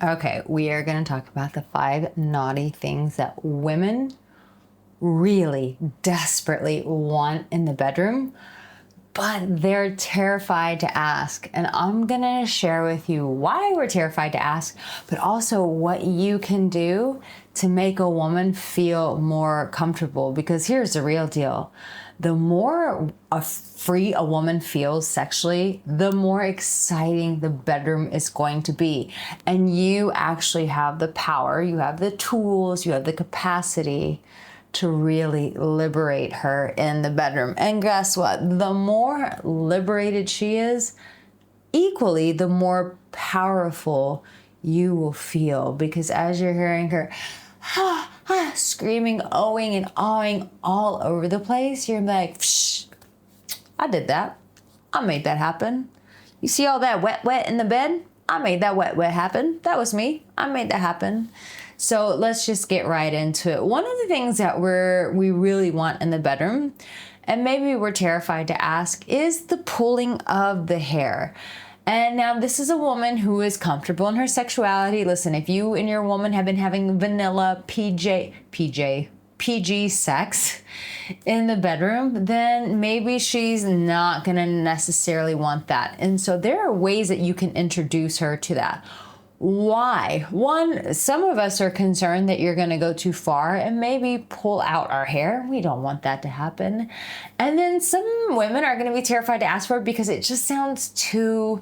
Okay, we are going to talk about the 5 naughty things that women really desperately want in the bedroom, but they're terrified to ask. And I'm going to share with you why we're terrified to ask, but also what you can do to make a woman feel more comfortable. Because here's the real deal. The more free a woman feels sexually, the more exciting the bedroom is going to be. And you actually have the power, you have the tools, you have the capacity to really liberate her in the bedroom. And guess what? The more liberated she is, equally, the more powerful you will feel. Because as you're hearing her screaming, ohing, and awing all over the place, you're like, psh, I did that. I made that happen. You see all that wet in the bed? I made that wet happen. That was me. I made that happen. So let's just get right into it. One of the things that we really want in the bedroom, and maybe we're terrified to ask, is the pulling of the hair. And now this is a woman who is comfortable in her sexuality. Listen, if you and your woman have been having vanilla PG sex in the bedroom, then maybe she's not gonna necessarily want that. And so there are ways that you can introduce her to that. Why? One, some of us are concerned that you're going to go too far and maybe pull out our hair. We don't want that to happen. And then some women are going to be terrified to ask for it because it just sounds too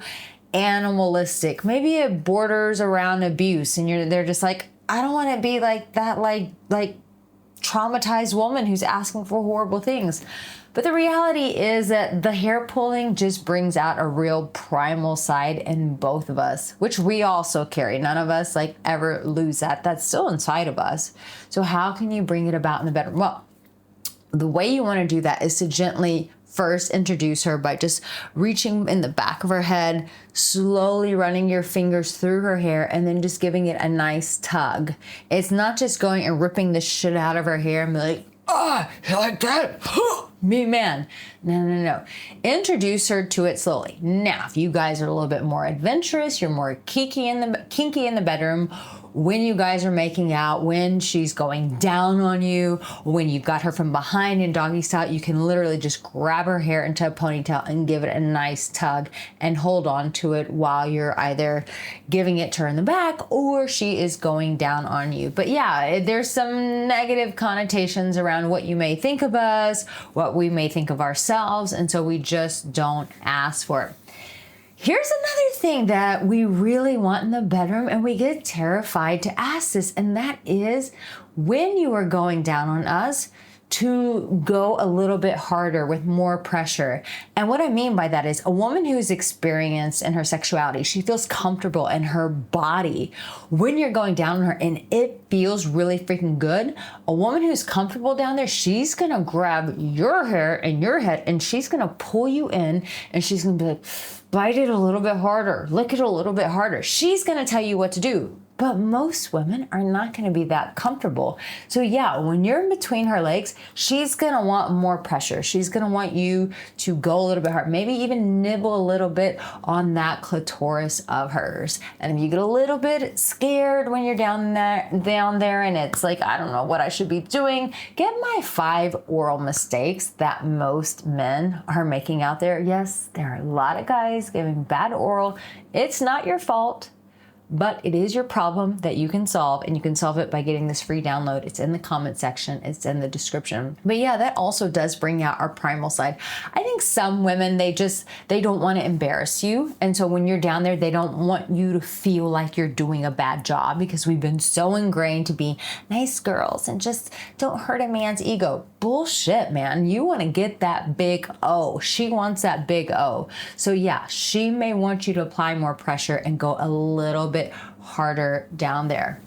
animalistic. Maybe it borders around abuse and they're just like, I don't want to be like that, like traumatized woman who's asking for horrible things. But the reality is that the hair pulling just brings out a real primal side in both of us, which we also carry. None of us ever lose that. That's still inside of us. So how can you bring it about in the bedroom? Well, the way you want to do that is to gently first introduce her by just reaching in the back of her head, slowly running your fingers through her hair, and then just giving it a nice tug. It's not just going and ripping the shit out of her hair and be like, oh, you like that? Me, man. No. Introduce her to it slowly. Now, if you guys are a little bit more adventurous, you're more kinky in the bedroom, when you guys are making out, when she's going down on you, when you've got her from behind in doggy style, you can literally just grab her hair into a ponytail and give it a nice tug and hold on to it while you're either giving it to her in the back or she is going down on you. But yeah, there's some negative connotations around what you may think of us, what we may think of ourselves, and so we just don't ask for it. Here's another thing that we really want in the bedroom, and we get terrified to ask this, and that is when you are going down on us, to go a little bit harder with more pressure. And what I mean by that is a woman who's experienced in her sexuality, she feels comfortable in her body. When you're going down on her and it feels really freaking good, a woman who's comfortable down there, she's gonna grab your hair and your head and she's gonna pull you in and she's gonna be like, bite it a little bit harder, lick it a little bit harder. She's gonna tell you what to do. But most women are not going to be that comfortable. So yeah, when you're in between her legs, she's going to want more pressure. She's going to want you to go a little bit hard, maybe even nibble a little bit on that clitoris of hers. And if you get a little bit scared when you're down there and it's like, I don't know what I should be doing, get my 5 oral mistakes that most men are making out there. Yes, there are a lot of guys giving bad oral. It's not your fault. But it is your problem that you can solve, and you can solve it by getting this free download. It's in the comment section. It's in the description. But yeah, that also does bring out our primal side. I think some women, they don't want to embarrass you. And so when you're down there, they don't want you to feel like you're doing a bad job because we've been so ingrained to be nice girls and just don't hurt a man's ego. Bullshit, man. You want to get that big O. She wants that big O. So yeah, she may want you to apply more pressure and go a little bit harder down there.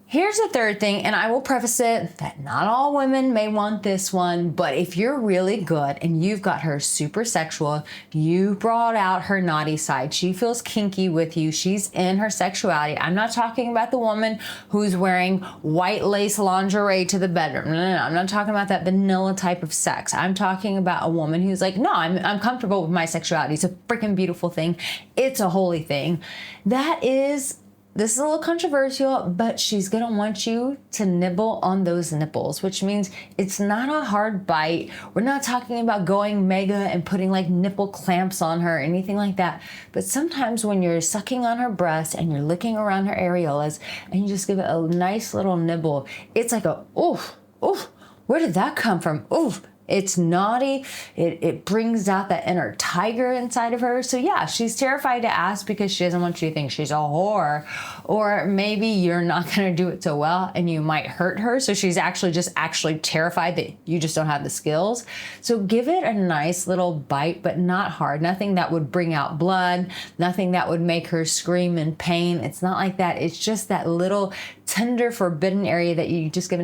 Here's the third thing, and I will preface it that not all women may want this one, but if you're really good and you've got her super sexual, you brought out her naughty side, she feels kinky with you, she's in her sexuality. I'm not talking about the woman who's wearing white lace lingerie to the bedroom. No. I'm not talking about that vanilla type of sex. I'm talking about a woman who's like, no, I'm comfortable with my sexuality. It's a freaking beautiful thing. It's a holy thing. That is this is a little controversial, but she's gonna want you to nibble on those nipples, which means it's not a hard bite. We're not talking about going mega and putting like nipple clamps on her or anything like that. But sometimes when you're sucking on her breast and you're licking around her areolas and you just give it a nice little nibble, it's like a, oof, oof, where did that come from? Oof. It's naughty. It brings out that inner tiger inside of her. So yeah, she's terrified to ask because she doesn't want you to think she's a whore. Or maybe you're not going to do it so well and you might hurt her. So she's actually terrified that you just don't have the skills. So give it a nice little bite, but not hard. Nothing that would bring out blood. Nothing that would make her scream in pain. It's not like that. It's just that little tender, forbidden area that you just give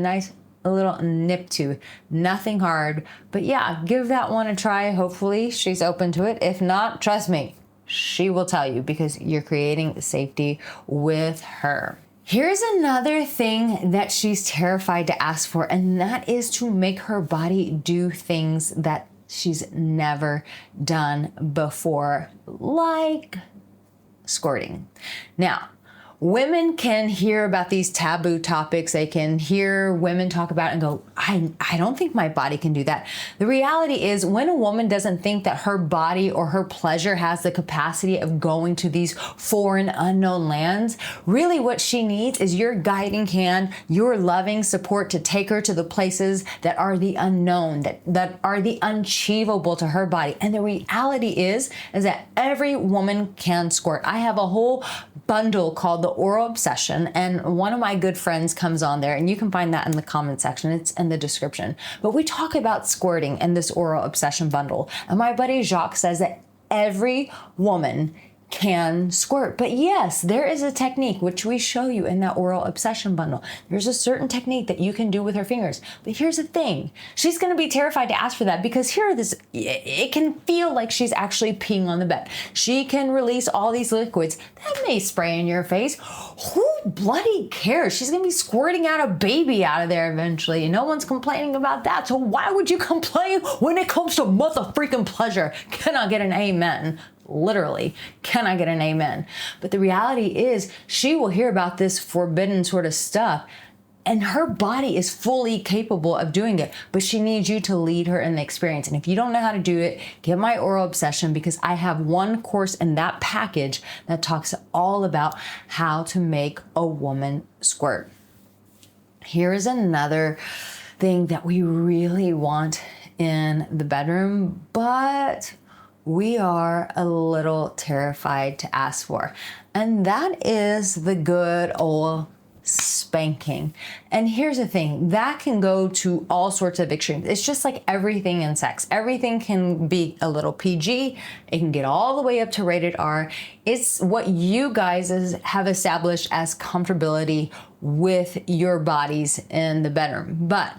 a little nip to. Nothing hard, but yeah, give that one a try. Hopefully she's open to it. If not, trust me, she will tell you because you're creating safety with her. Here's another thing that she's terrified to ask for, and that is to make her body do things that she's never done before, like squirting. Now, women can hear about these taboo topics. They can hear women talk about it and go, I don't think my body can do that. The reality is when a woman doesn't think that her body or her pleasure has the capacity of going to these foreign, unknown lands, really what she needs is your guiding hand, your loving support to take her to the places that are the unknown, that are the unachievable to her body. And the reality is that every woman can squirt. I have a whole bundle called the Oral Obsession, and one of my good friends comes on there, and you can find that in the comment section. It's in the description. But we talk about squirting in this Oral Obsession bundle, and my buddy Jacques says that every woman can squirt. But yes, there is a technique which we show you in that Oral Obsession bundle. There's a certain technique that you can do with her fingers. But here's the thing. She's going to be terrified to ask for that because it can feel like she's actually peeing on the bed. She can release all these liquids that may spray in your face. Who bloody cares? She's going to be squirting out a baby out of there eventually. No one's complaining about that. So why would you complain when it comes to mother freaking pleasure? Can I get an amen? Literally, can I get an amen? But the reality is she will hear about this forbidden sort of stuff and her body is fully capable of doing it, but she needs you to lead her in the experience. And if you don't know how to do it, get my Oral Obsession because I have one course in that package that talks all about how to make a woman squirt. Here is another thing that we really want in the bedroom, but we are a little terrified to ask for. And that is the good old spanking. And here's the thing, that can go to all sorts of extremes. It's just like everything in sex. Everything can be a little PG. It can get all the way up to rated R. It's what you guys have established as comfortability with your bodies in the bedroom. But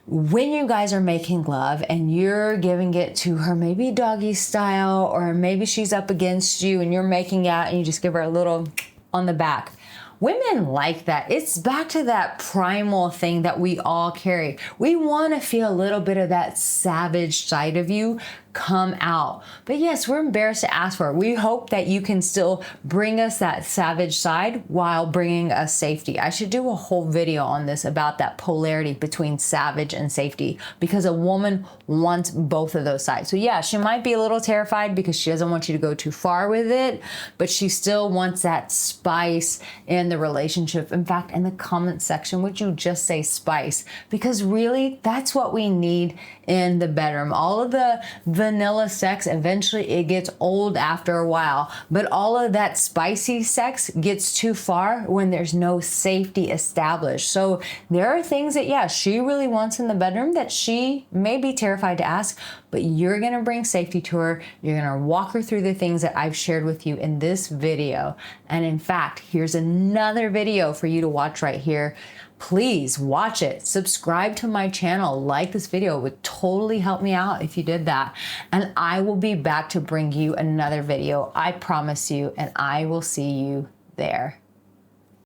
when you guys are making love and you're giving it to her, maybe doggy style, or maybe she's up against you and you're making out and you just give her a little on the back. Women like that. It's back to that primal thing that we all carry. We want to feel a little bit of that savage side of you come out. But yes, we're embarrassed to ask for it. We hope that you can still bring us that savage side while bringing us safety. I should do a whole video on this about that polarity between savage and safety because a woman wants both of those sides. So yeah, she might be a little terrified because she doesn't want you to go too far with it, but she still wants that spice in the relationship. In fact, in the comment section, would you just say spice? Because really, that's what we need in the bedroom. All of the vanilla sex, eventually it gets old after a while, but all of that spicy sex gets too far when there's no safety established. So there are things that, yeah, she really wants in the bedroom that she may be terrified to ask, but you're gonna bring safety to her. You're gonna walk her through the things that I've shared with you in this video. And in fact, here's another video for you to watch right here. Please watch it, subscribe to my channel, like this video. It would totally help me out if you did that. And I will be back to bring you another video, I promise you, and I will see you there.